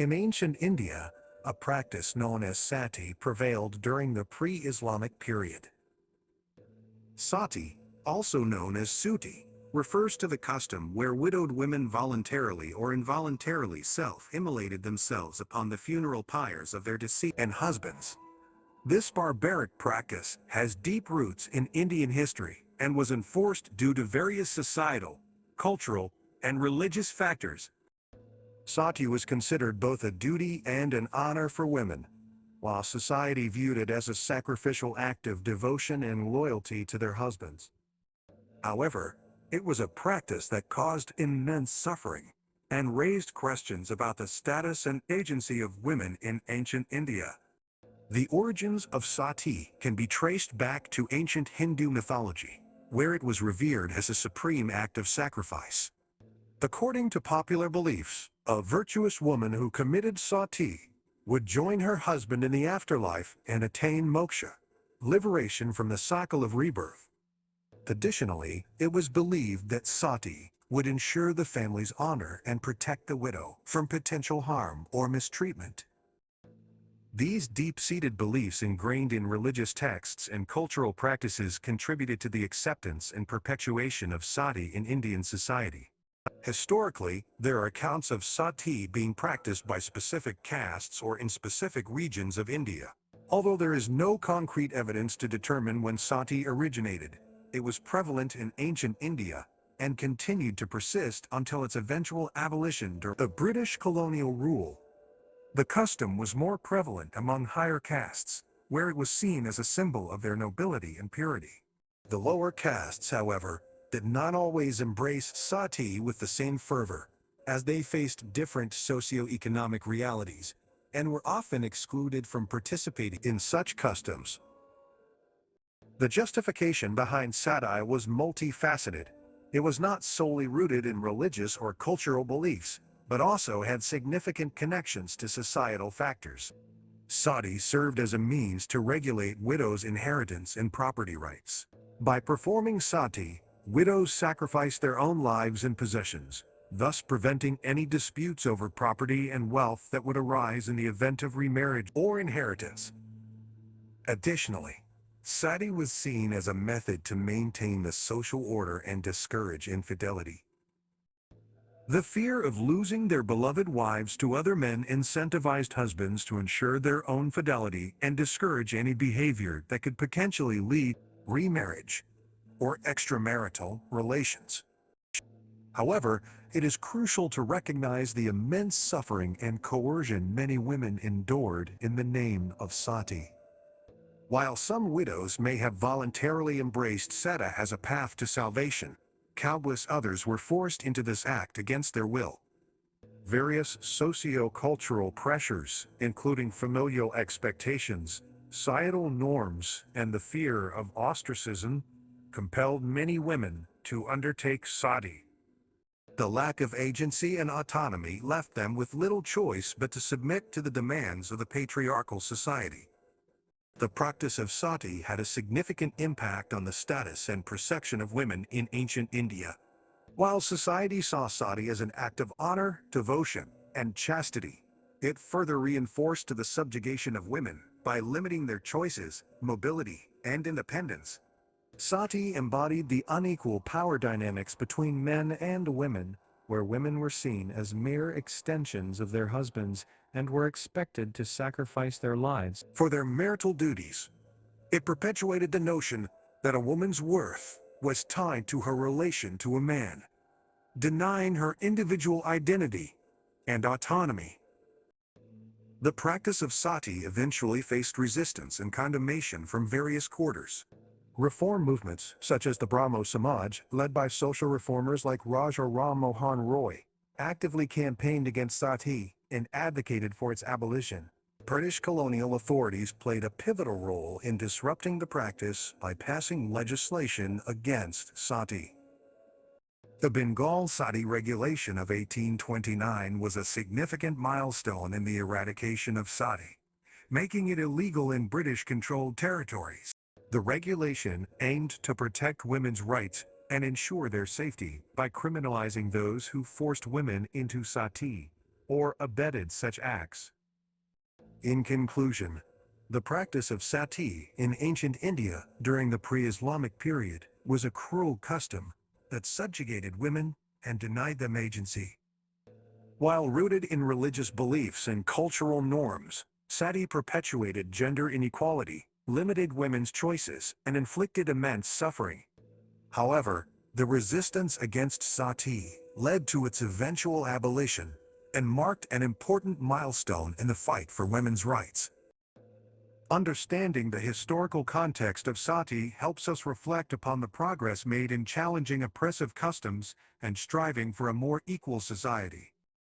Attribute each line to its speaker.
Speaker 1: In ancient India, a practice known as sati prevailed during the pre-Islamic period. Sati, also known as suti, refers to the custom where widowed women voluntarily or involuntarily self-immolated themselves upon the funeral pyres of their deceased and husbands. This barbaric practice has deep roots in Indian history and was enforced due to various societal, cultural, and religious factors. Sati was considered both a duty and an honor for women, while society viewed it as a sacrificial act of devotion and loyalty to their husbands. However, it was a practice that caused immense suffering and raised questions about the status and agency of women in ancient India. The origins of sati can be traced back to ancient Hindu mythology, where it was revered as a supreme act of sacrifice. According to popular beliefs, a virtuous woman who committed sati would join her husband in the afterlife and attain moksha, liberation from the cycle of rebirth. Additionally, it was believed that sati would ensure the family's honor and protect the widow from potential harm or mistreatment. These deep-seated beliefs ingrained in religious texts and cultural practices contributed to the acceptance and perpetuation of sati in Indian society. Historically, there are accounts of sati being practiced by specific castes or in specific regions of India. Although there is no concrete evidence to determine when sati originated, it was prevalent in ancient India and continued to persist until its eventual abolition during the British colonial rule. The custom was more prevalent among higher castes, where it was seen as a symbol of their nobility and purity. The lower castes, however, did not always embrace sati with the same fervor, as they faced different socio-economic realities and were often excluded from participating in such customs. The justification behind sati was multifaceted. It was not solely rooted in religious or cultural beliefs, but also had significant connections to societal factors. Sati served as a means to regulate widows' inheritance and property rights. By performing sati, widows sacrificed their own lives and possessions, thus preventing any disputes over property and wealth that would arise in the event of remarriage or inheritance. Additionally, sati was seen as a method to maintain the social order and discourage infidelity. The fear of losing their beloved wives to other men incentivized husbands to ensure their own fidelity and discourage any behavior that could potentially lead to remarriage or extramarital relations. However, it is crucial to recognize the immense suffering and coercion many women endured in the name of sati. While some widows may have voluntarily embraced sati as a path to salvation, countless others were forced into this act against their will. Various socio-cultural pressures, including familial expectations, societal norms, and the fear of ostracism, compelled many women to undertake sati. The lack of agency and autonomy left them with little choice but to submit to the demands of the patriarchal society. The practice of sati had a significant impact on the status and perception of women in ancient India. While society saw sati as an act of honor, devotion, and chastity, it further reinforced the subjugation of women by limiting their choices, mobility, and independence. Sati embodied the unequal power dynamics between men and women, where women were seen as mere extensions of their husbands and were expected to sacrifice their lives for their marital duties. It perpetuated the notion that a woman's worth was tied to her relation to a man, denying her individual identity and autonomy. The practice of sati eventually faced resistance and condemnation from various quarters. Reform movements, such as the Brahmo Samaj, led by social reformers like Raja Ram Mohan Roy, actively campaigned against sati and advocated for its abolition. British colonial authorities played a pivotal role in disrupting the practice by passing legislation against sati. The Bengal Sati Regulation of 1829 was a significant milestone in the eradication of sati, making it illegal in British-controlled territories. The regulation aimed to protect women's rights and ensure their safety by criminalizing those who forced women into sati, or abetted such acts. In conclusion, the practice of sati in ancient India during the pre-Islamic period was a cruel custom that subjugated women and denied them agency. While rooted in religious beliefs and cultural norms, sati perpetuated gender inequality, limited women's choices, and inflicted immense suffering. However, the resistance against sati led to its eventual abolition and marked an important milestone in the fight for women's rights. Understanding the historical context of sati helps us reflect upon the progress made in challenging oppressive customs and striving for a more equal society.